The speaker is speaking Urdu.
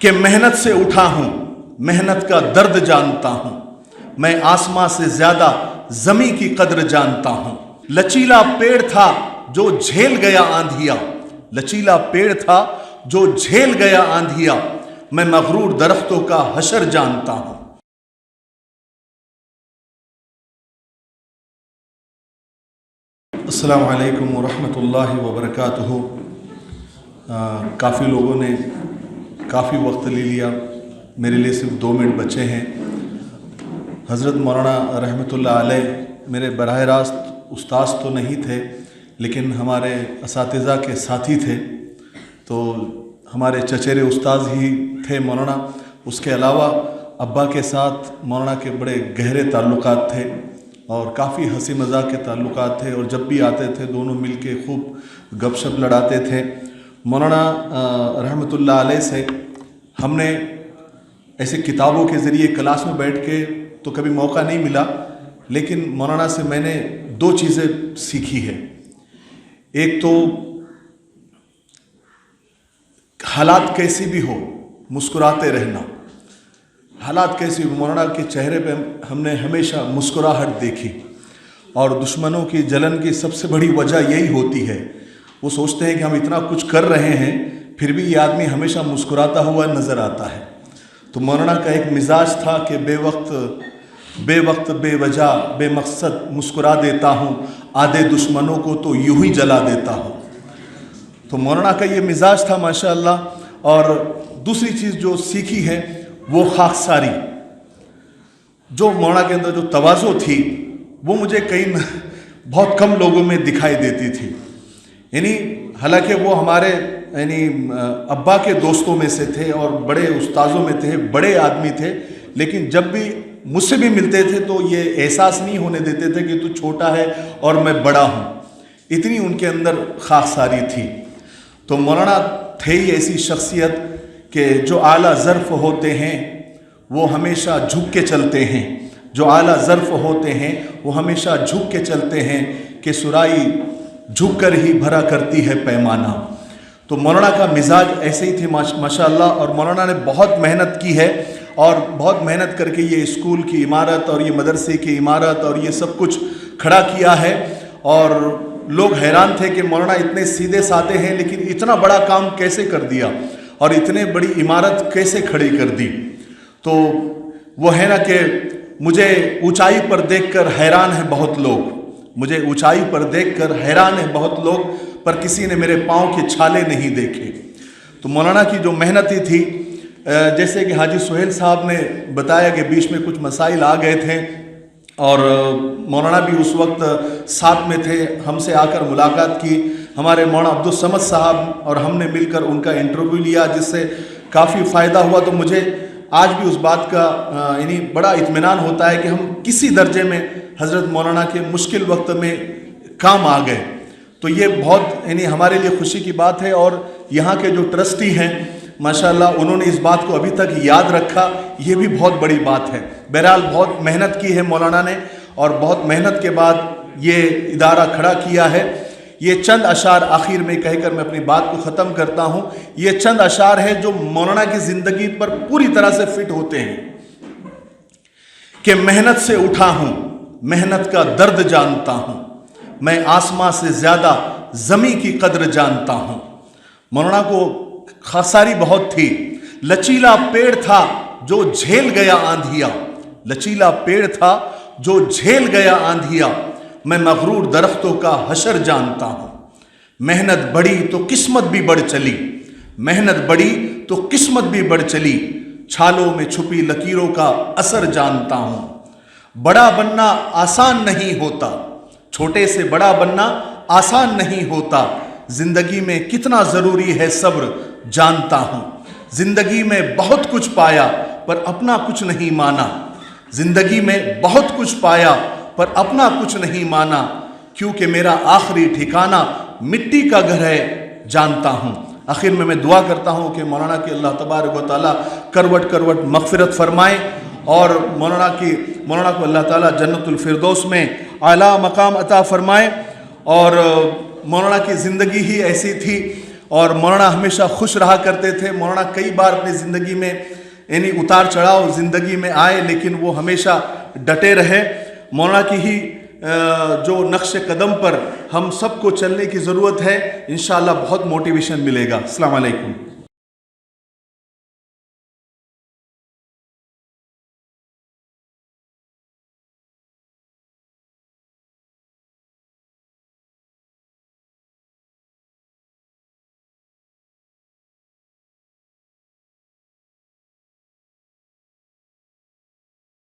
کہ محنت سے اٹھا ہوں، محنت کا درد جانتا ہوں، میں آسماں سے زیادہ زمیں کی قدر جانتا ہوں۔ لچیلا پیڑ تھا جو جھیل گیا آندھیا، لچیلا پیڑ تھا جو جھیل گیا آندھیا، میں مغرور درختوں کا حشر جانتا ہوں۔ السلام علیکم ورحمۃ اللہ وبرکاتہ۔ کافی لوگوں نے کافی وقت لے لیا، میرے لیے صرف 2 منٹ بچے ہیں۔ حضرت مولانا رحمۃ اللہ علیہ میرے براہ راست استاذ تو نہیں تھے، لیکن ہمارے اساتذہ کے ساتھی تھے، تو ہمارے چچیرے استاذ ہی تھے مولانا۔ اس کے علاوہ ابا کے ساتھ مولانا کے بڑے گہرے تعلقات تھے اور کافی ہنسی مذاق کے تعلقات تھے، اور جب بھی آتے تھے دونوں مل کے خوب گپ شپ لڑاتے تھے۔ مولانا رحمۃ اللہ علیہ سے ہم نے ایسے کتابوں کے ذریعے کلاس میں بیٹھ کے تو کبھی موقع نہیں ملا، لیکن مولانا سے میں نے 2 چیزیں سیکھی ہے۔ ایک تو حالات کیسی بھی ہو مسکراتے رہنا، حالات کیسی بھی، مولانا کے چہرے پہ ہم نے ہمیشہ مسکراہٹ دیکھی، اور دشمنوں کی جلن کی سب سے بڑی وجہ یہی ہوتی ہے، وہ سوچتے ہیں کہ ہم اتنا کچھ کر رہے ہیں پھر بھی یہ آدمی ہمیشہ مسکراتا ہوا نظر آتا ہے۔ تو مولانا کا ایک مزاج تھا کہ بے وقت بے وجہ بے مقصد مسکرا دیتا ہوں، آدھے دشمنوں کو تو یوں ہی جلا دیتا ہوں۔ تو مولانا کا یہ مزاج تھا ماشاءاللہ۔ اور دوسری چیز جو سیکھی ہے وہ خاکساری، جو مولانا کے اندر جو تواضع تھی وہ مجھے بہت کم لوگوں میں دکھائی دیتی تھی۔ یعنی حالانکہ وہ ہمارے ابا کے دوستوں میں سے تھے اور بڑے استاذوں میں تھے، بڑے آدمی تھے، لیکن جب بھی مجھ سے بھی ملتے تھے تو یہ احساس نہیں ہونے دیتے تھے کہ تو چھوٹا ہے اور میں بڑا ہوں، اتنی ان کے اندر خاکساری تھی۔ تو مولانا تھے ہی ایسی شخصیت کہ جو اعلیٰ ظرف ہوتے ہیں وہ ہمیشہ جھک کے چلتے ہیں، جو اعلیٰ ظرف ہوتے ہیں وہ ہمیشہ جھک کے چلتے ہیں کہ سرائی جھک کر ہی بھرا کرتی ہے پیمانہ۔ تو مولانا کا مزاج ایسے ہی تھے ماشاءاللہ، اور مولانا نے بہت محنت کی ہے، اور بہت محنت کر کے یہ اسکول کی عمارت اور یہ مدرسے کی عمارت اور یہ سب کچھ کھڑا کیا ہے۔ اور لوگ حیران تھے کہ مولانا اتنے سیدھے سادے ہیں لیکن اتنا بڑا کام کیسے کر دیا اور اتنے بڑی عمارت کیسے کھڑی کر دی۔ تو وہ ہے نا کہ مجھے اونچائی پر دیکھ کر حیران ہیں بہت لوگ، مجھے اونچائی پر دیکھ کر حیران ہیں بہت لوگ، پر کسی نے میرے پاؤں کے چھالے نہیں دیکھے۔ تو مولانا کی جو محنتی تھی، جیسے کہ حاجی سہیل صاحب نے بتایا کہ بیچ میں کچھ مسائل آ گئے تھے، اور مولانا بھی اس وقت ساتھ میں تھے، ہم سے آ کر ملاقات کی، ہمارے مولانا عبدالصمد صاحب اور ہم نے مل کر ان کا انٹرویو لیا، جس سے کافی فائدہ ہوا۔ تو مجھے آج بھی اس بات کا بڑا اطمینان ہوتا ہے کہ ہم کسی درجے میں حضرت مولانا کے مشکل وقت میں کام آ گئے۔ تو یہ بہت ہمارے لیے خوشی کی بات ہے، اور یہاں کے جو ٹرسٹی ہیں ماشاءاللہ انہوں نے اس بات کو ابھی تک یاد رکھا، یہ بھی بہت بڑی بات ہے۔ بہرحال بہت محنت کی ہے مولانا نے، اور بہت محنت کے بعد یہ ادارہ کھڑا کیا ہے۔ یہ چند اشعار آخر میں کہہ کر میں اپنی بات کو ختم کرتا ہوں۔ یہ چند اشعار ہیں جو مولانا کی زندگی پر پوری طرح سے فٹ ہوتے ہیں کہ محنت سے اٹھا ہوں، محنت کا درد جانتا ہوں، میں آسماں سے زیادہ زمیں کی قدر جانتا ہوں۔ مولانا کو خاکساری بہت تھی۔ لچیلا پیڑ تھا جو جھیل گیا آندھیا، لچیلا پیڑ تھا جو جھیل گیا آندھیا، میں مغرور درختوں کا حشر جانتا ہوں۔ محنت بڑھی تو قسمت بھی بڑھ چلی، محنت بڑھی تو قسمت بھی بڑھ چلی، چھالوں میں چھپی لکیروں کا اثر جانتا ہوں۔ بڑا بننا آسان نہیں ہوتا، چھوٹے سے بڑا بننا آسان نہیں ہوتا، زندگی میں کتنا ضروری ہے صبر جانتا ہوں۔ زندگی میں بہت کچھ پایا پر اپنا کچھ نہیں مانا، زندگی میں بہت کچھ پایا پر اپنا کچھ نہیں مانا، کیونکہ میرا آخری ٹھکانہ مٹی کا گھر ہے جانتا ہوں۔ آخر میں دعا کرتا ہوں کہ مولانا کی اللہ تبارک و تعالیٰ کروٹ کروٹ مغفرت فرمائے، اور مولانا کو اللہ تعالیٰ جنت الفردوس میں اعلیٰ مقام عطا فرمائے۔ اور مولانا کی زندگی ہی ایسی تھی، اور مولانا ہمیشہ خوش رہا کرتے تھے. مولانا کئی بار اپنی زندگی میں یعنی اتار چڑھاؤ زندگی میں آئے لیکن وہ ہمیشہ ڈٹے رہے. مولانا کی ہی جو نقش قدم پر ہم سب کو چلنے کی ضرورت ہے. انشاءاللہ بہت موٹیویشن ملے گا. السلام علیکم.